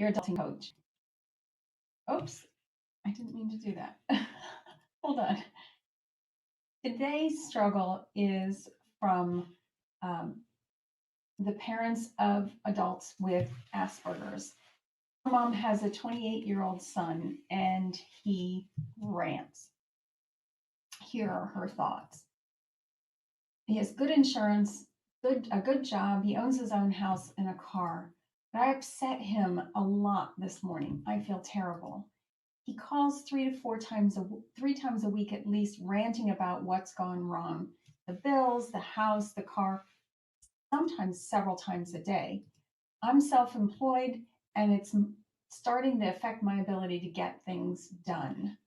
your adulting coach. Oops, I didn't mean to do that. Hold on. Today's struggle is from um, the parents of adults with Asperger's. Her mom has a 28-year-old son and he rants. Here are her thoughts. He has good insurance, a good job. He owns his own house and a car. But I upset him a lot this morning. I feel terrible. He calls 3 times a week at least, ranting about what's gone wrong. The bills, the house, the car, sometimes several times a day. I'm self-employed and it's starting to affect my ability to get things done.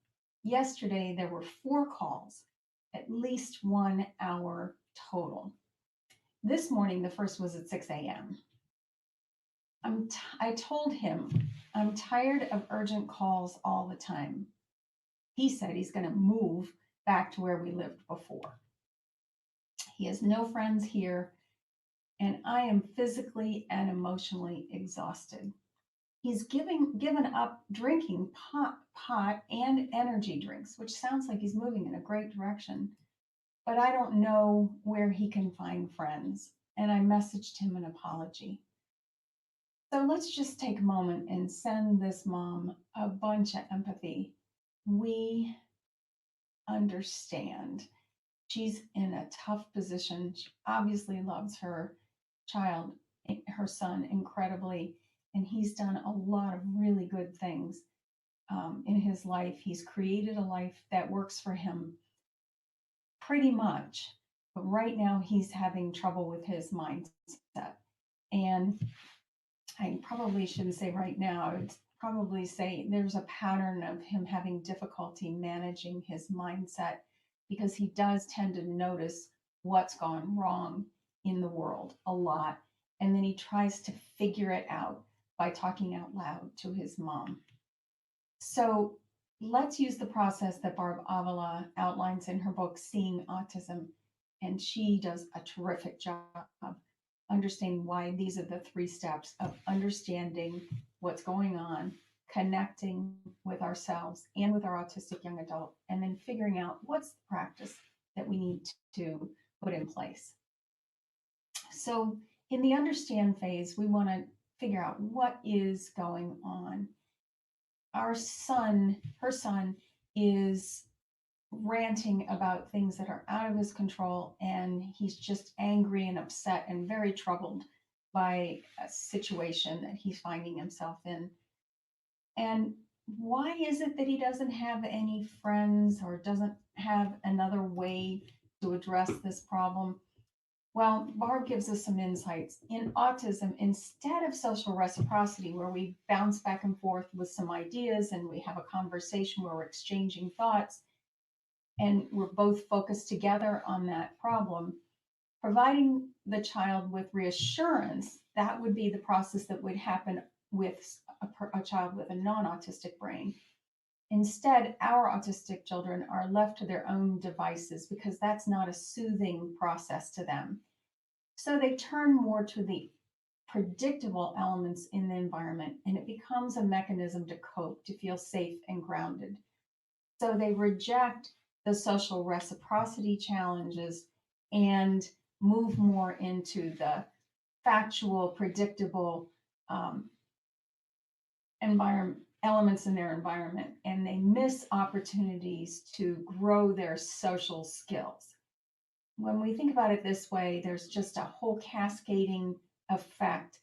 Yesterday, there were 4 calls, at least 1 hour total. This morning, the first was at 6 a.m. I told him I'm tired of urgent calls all the time. He said he's going to move back to where we lived before. He has no friends here, and I am physically and emotionally exhausted. He's given up drinking pot and energy drinks, which sounds like he's moving in a great direction. But I don't know where he can find friends, and I messaged him an apology. So let's just take a moment and send this mom a bunch of empathy. We understand. She's in a tough position. She obviously loves her child, her son, incredibly, and he's done a lot of really good things in his life. He's created a life that works for him pretty much, but right now he's having trouble with his mindset. And I probably shouldn't say right now, I would probably say there's a pattern of him having difficulty managing his mindset because he does tend to notice what's gone wrong in the world a lot. And then he tries to figure it out by talking out loud to his mom. So let's use the process that Barb Avila outlines in her book, Seeing Autism. And she does a terrific job understanding why these are the 3 steps of understanding what's going on, connecting with ourselves and with our autistic young adult, and then figuring out what's the practice that we need to put in place. So in the understand phase, we want to figure out what is going on. Her son is ranting about things that are out of his control, and he's just angry and upset and very troubled by a situation that he's finding himself in. And why is it that he doesn't have any friends or doesn't have another way to address this problem? Well, Barb gives us some insights. In autism, instead of social reciprocity, where we bounce back and forth with some ideas and we have a conversation where we're exchanging thoughts, and we're both focused together on that problem, providing the child with reassurance, that would be the process that would happen with a child with a non-autistic brain. Instead, our autistic children are left to their own devices because that's not a soothing process to them. So they turn more to the predictable elements in the environment, and it becomes a mechanism to cope, to feel safe and grounded. So they reject the social reciprocity challenges and move more into the factual, predictable elements in their environment, and they miss opportunities to grow their social skills. When we think about it this way, there's just a whole cascading effect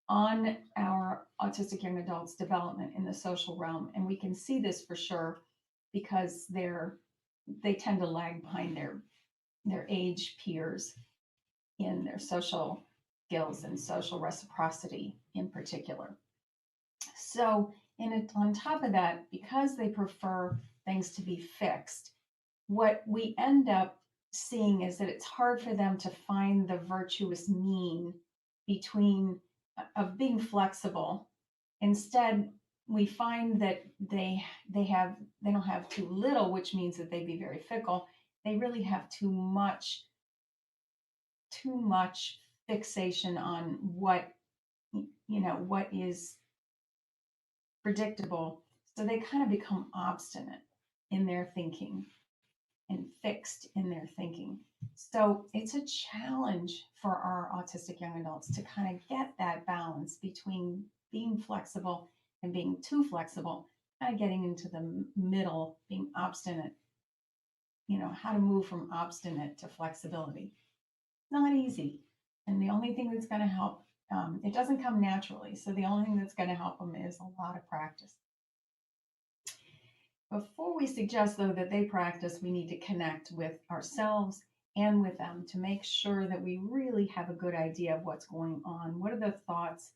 on our autistic young adults' development in the social realm, and we can see this for sure because they tend to lag behind their age peers in their social skills and social reciprocity in particular. So on top of that, because they prefer things to be fixed, what we end up seeing is that it's hard for them to find the virtuous mean between of being flexible. Instead, we find that they don't have too little, which means that they'd be very fickle. They really have too much fixation on what is predictable. So they kind of become obstinate in their thinking and fixed in their thinking. So it's a challenge for our autistic young adults to kind of get that balance between being flexible and being too flexible, kind of getting into the middle, being obstinate, how to move from obstinate to flexibility. Not easy. And the only thing that's going to help, it doesn't come naturally. So the only thing that's going to help them is a lot of practice. Before we suggest, though, that they practice, we need to connect with ourselves and with them to make sure that we really have a good idea of what's going on. What are the thoughts,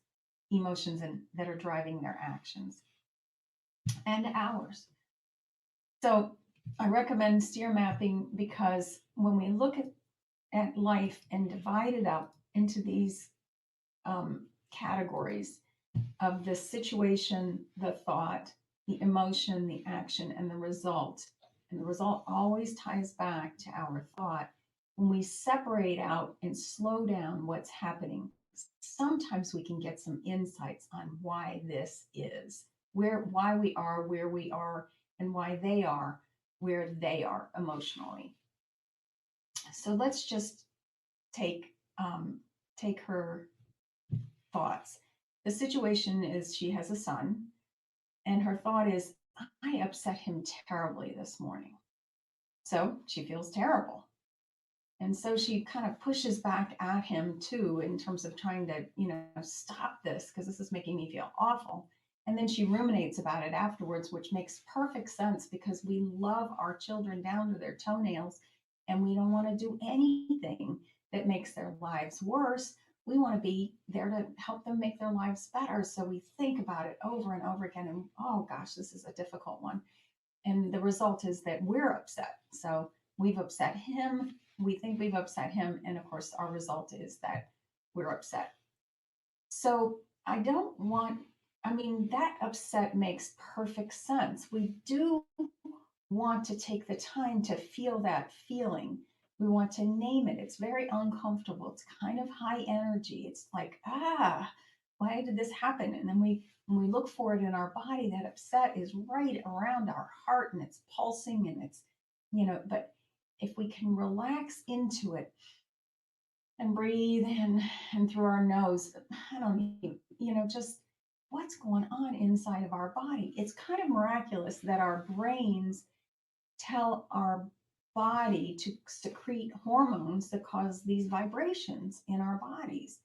emotions, that are driving their actions and ours? So I recommend steer mapping because when we look at life and divide it up into these categories of the situation, the thought, the emotion, the action, and the result. And the result always ties back to our thought. When we separate out and slow down what's happening, sometimes we can get some insights on why this is, why we are where we are, and why they are where they are emotionally. So let's just take her thoughts. The situation is she has a son, and her thought is, I upset him terribly this morning. So she feels terrible. And so she kind of pushes back at him too, in terms of trying to, stop this because this is making me feel awful. And then she ruminates about it afterwards, which makes perfect sense because we love our children down to their toenails and we don't want to do anything that makes their lives worse. We want to be there to help them make their lives better. So we think about it over and over again. And oh gosh, this is a difficult one. And the result is that we're upset. So we've upset him. We think we've upset him. And of course, our result is that we're upset. So that upset makes perfect sense. We do want to take the time to feel that feeling. We want to name it. It's very uncomfortable. It's kind of high energy. It's like, why did this happen? And then when we look for it in our body, that upset is right around our heart and it's pulsing and it's, but if we can relax into it and breathe in and through our nose, I don't even, just what's going on inside of our body. It's kind of miraculous that our brains tell our body to secrete hormones that cause these vibrations in our bodies.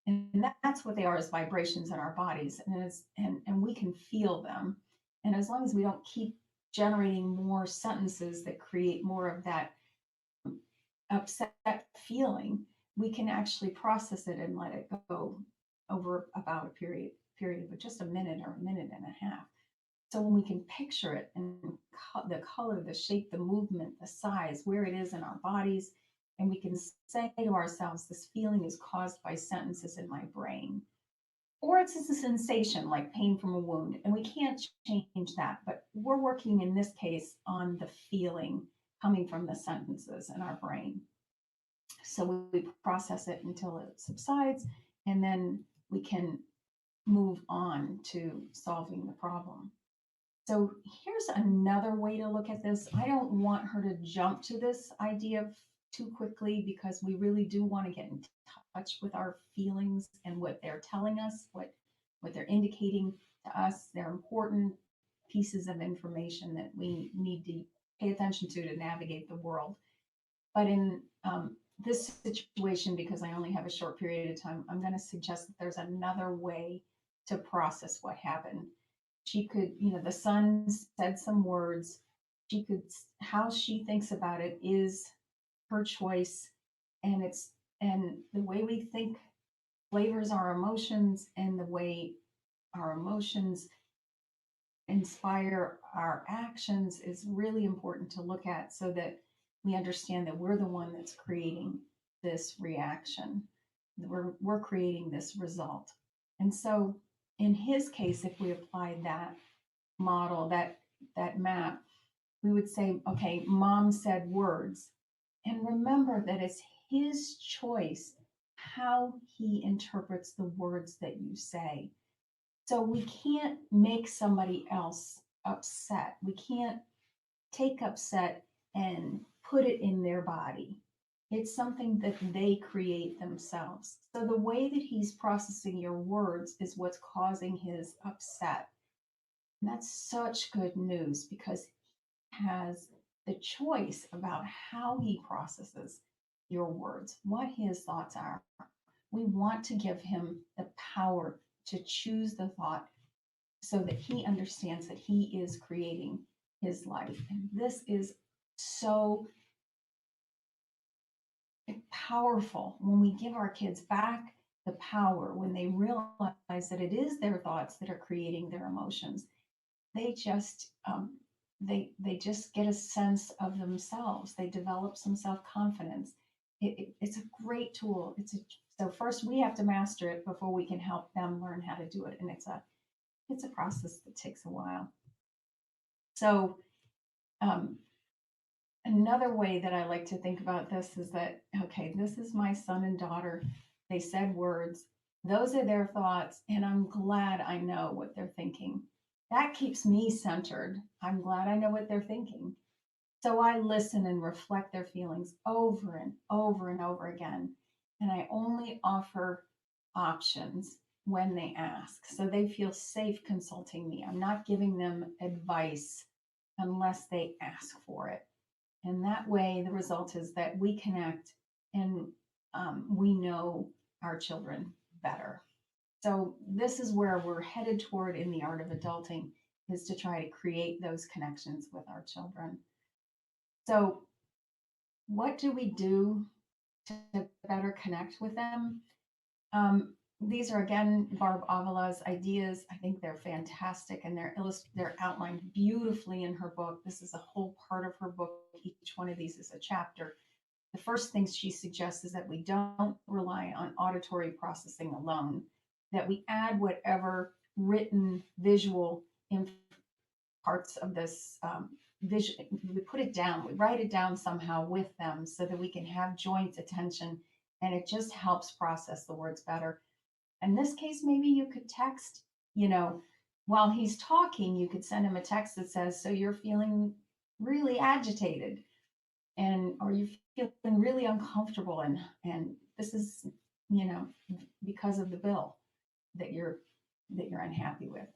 And that's what they are, is vibrations in our bodies. And we can feel them. And as long as we don't keep generating more sentences that create more of that upset feeling, we can actually process it and let it go over about a period of just a minute or a minute and a half. So when we can picture it and the color, the shape, the movement, the size, where it is in our bodies, and we can say to ourselves, this feeling is caused by sentences in my brain. Or it's a sensation like pain from a wound, and we can't change that. But we're working in this case on the feeling coming from the sentences in our brain. So we process it until it subsides, and then we can move on to solving the problem. So here's another way to look at this. I don't want her to jump to this idea too quickly because we really do want to get in touch with our feelings and what they're telling us, what they're indicating to us. They're important pieces of information that we need to pay attention to navigate the world. But in this situation, because I only have a short period of time, I'm going to suggest that there's another way to process what happened. She could, the son said some words. How she thinks about it is her choice. And the way we think flavors our emotions, and the way our emotions inspire our actions is really important to look at, so that we understand that we're the one that's creating this reaction. We're creating this result. And so in his case, if we applied that model, that map, we would say, okay, mom said words. And remember that it's his choice how he interprets the words that you say. So we can't make somebody else upset. We can't take upset and put it in their body. It's something that they create themselves. So the way that he's processing your words is what's causing his upset. And that's such good news because he has the choice about how he processes your words, what his thoughts are. We want to give him the power to choose the thought so that he understands that he is creating his life. And this is so powerful when we give our kids back the power, when they realize that it is their thoughts that are creating their emotions. They just they just get a sense of themselves. They develop some self-confidence. It's a great tool. So first we have to master it before we can help them learn how to do it, and it's a process that takes a while. So um, another way that I like to think about this is that, okay, this is my son and daughter. They said words. Those are their thoughts, and I'm glad I know what they're thinking. That keeps me centered. I'm glad I know what they're thinking. So I listen and reflect their feelings over and over and over again. And I only offer options when they ask. So they feel safe consulting me. I'm not giving them advice unless they ask for it. And that way, the result is that we connect and we know our children better. So this is where we're headed toward in the art of adulting, is to try to create those connections with our children. So what do we do to better connect with them? These are again Barb Avila's ideas. I think they're fantastic, and they're outlined beautifully in her book. This is a whole part of her book. Each one of these is a chapter. The first thing she suggests is that we don't rely on auditory processing alone, that we add whatever written, visual parts of this vision. We put it down, we write it down somehow with them so that we can have joint attention, and it just helps process the words better. In this case, maybe you could text, while he's talking, you could send him a text that says, so you're feeling really agitated, and or you feeling really uncomfortable, and this is, because of the bill that you're unhappy with.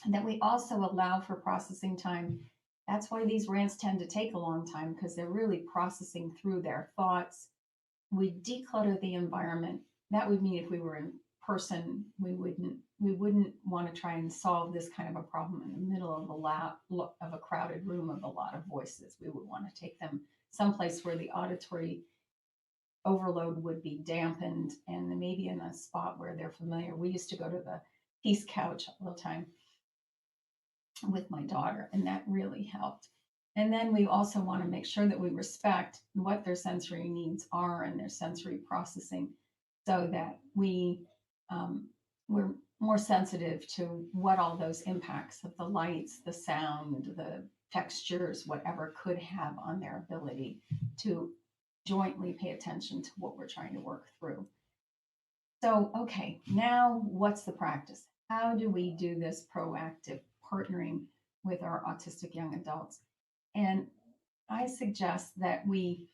And that we also allow for processing time. That's why these rants tend to take a long time, because they're really processing through their thoughts. We declutter the environment. That would mean if we were in person, we wouldn't want to try and solve this kind of a problem in the middle of a crowded room of a lot of voices. We would want to take them someplace where the auditory overload would be dampened, and maybe in a spot where they're familiar. We used to go to the Peace Couch all the time with my daughter, and that really helped. And then we also want to make sure that we respect what their sensory needs are and their sensory processing, so that we're more sensitive to what all those impacts of the lights, the sound, the textures, whatever could have on their ability to jointly pay attention to what we're trying to work through. So, okay, now what's the practice? How do we do this proactive partnering with our autistic young adults? And I suggest that we,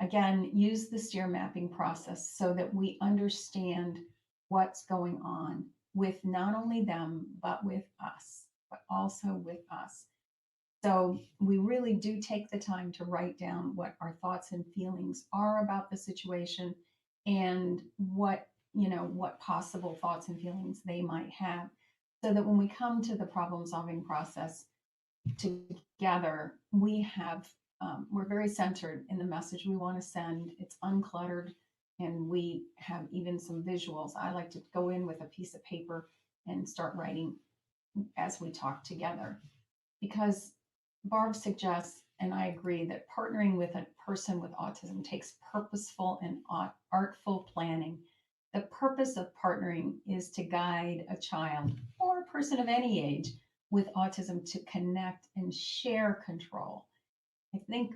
again, use the steer mapping process so that we understand what's going on with not only them, but with us, but also with us. So we really do take the time to write down what our thoughts and feelings are about the situation, and what possible thoughts and feelings they might have, so that when we come to the problem solving process together, we're very centered in the message we want to send. It's uncluttered, and we have even some visuals. I like to go in with a piece of paper and start writing as we talk together, because Barb suggests, and I agree, that partnering with a person with autism takes purposeful and artful planning. The purpose of partnering is to guide a child or a person of any age with autism to connect and share control. I think,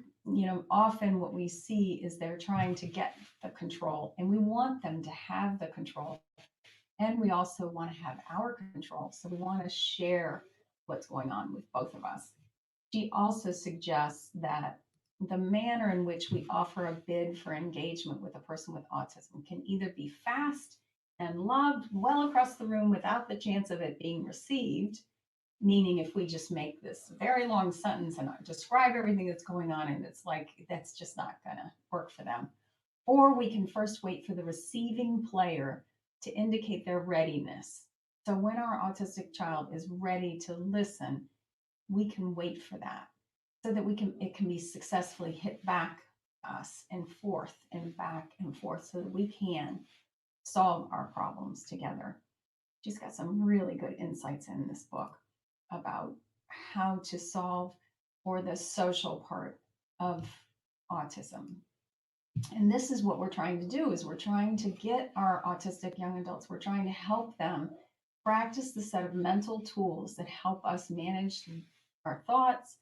often what we see is they're trying to get the control, and we want them to have the control. And we also want to have our control. So we want to share what's going on with both of us. She also suggests that the manner in which we offer a bid for engagement with a person with autism can either be fast and loved well across the room without the chance of it being received, meaning if we just make this very long sentence and describe everything that's going on, and it's like that's just not going to work for them. Or we can first wait for the receiving player to indicate their readiness. So when our autistic child is ready to listen, we can wait for that so that it can be successfully hit back us and forth and back and forth so that we can solve our problems together. She's got some really good insights in this book about how to solve for the social part of autism. And this is what we're trying to do is we're trying to get our autistic young adults, we're trying to help them practice the set of mental tools that help us manage our thoughts,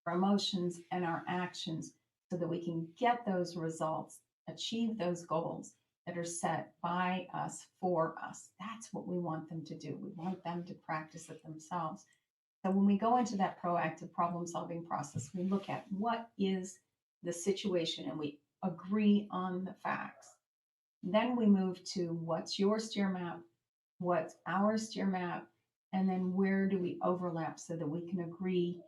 our emotions, and our actions so that we can get those results, achieve those goals that are set by us for us. That's what we want them to do. We want them to practice it themselves. So when we go into that proactive problem solving process, we look at what is the situation and we agree on the facts. Then we move to what's your steer map, what's our steer map, and then where do we overlap so that we can agree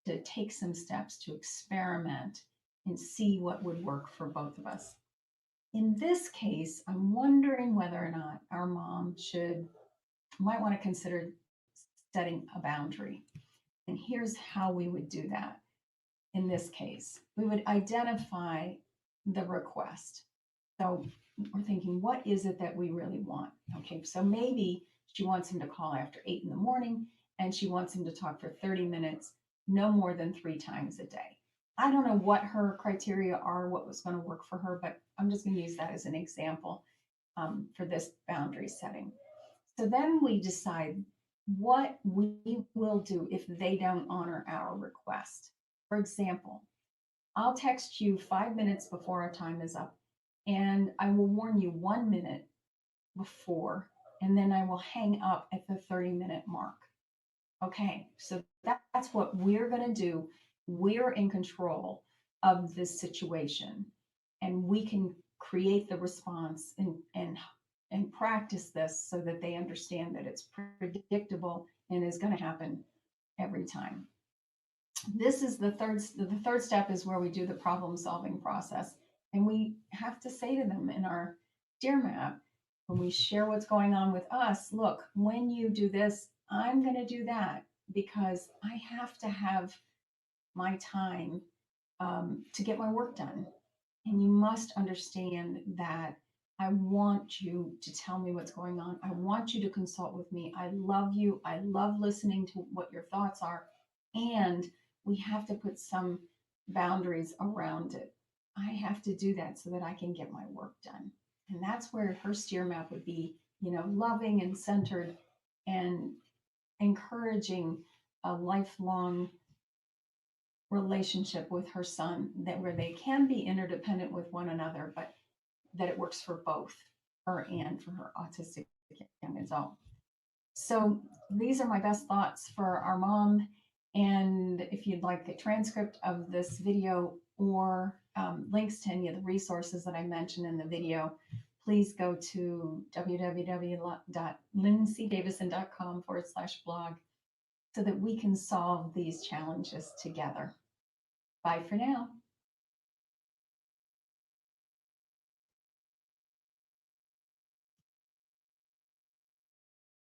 to take some steps to experiment and see what would work for both of us. In this case, I'm wondering whether or not our mom might want to consider setting a boundary. And here's how we would do that. In this case, we would identify the request. So we're thinking, what is it that we really want? Okay, so maybe she wants him to call after 8 in the morning and she wants him to talk for 30 minutes, no more than 3 times a day. I don't know what her criteria are, what was going to work for her, but I'm just going to use that as an example for this boundary setting. So then we decide what we will do if they don't honor our request. For example, I'll text you 5 minutes before our time is up, and I will warn you 1 minute before, and then I will hang up at the 30-minute mark. Okay, so that's what we're going to do. We're in control of this situation, and we can create the response and practice this so that they understand that it's predictable and is going to happen every time. This is the third step is where we do the problem solving process, and we have to say to them in our steer map when we share what's going on with us, look, when you do this, I'm going to do that because I have to have my time to get my work done. And you must understand that I want you to tell me what's going on. I want you to consult with me. I love you. I love listening to what your thoughts are. And we have to put some boundaries around it. I have to do that so that I can get my work done. And that's where her steer map would be, loving and centered and encouraging a lifelong relationship with her son where they can be interdependent with one another, but that it works for both her and for her autistic young adult. So these are my best thoughts for our mom. And if you'd like a transcript of this video or links to any of the resources that I mentioned in the video, please go to www.lindsaydavison.com/blog so that we can solve these challenges together. Bye for now.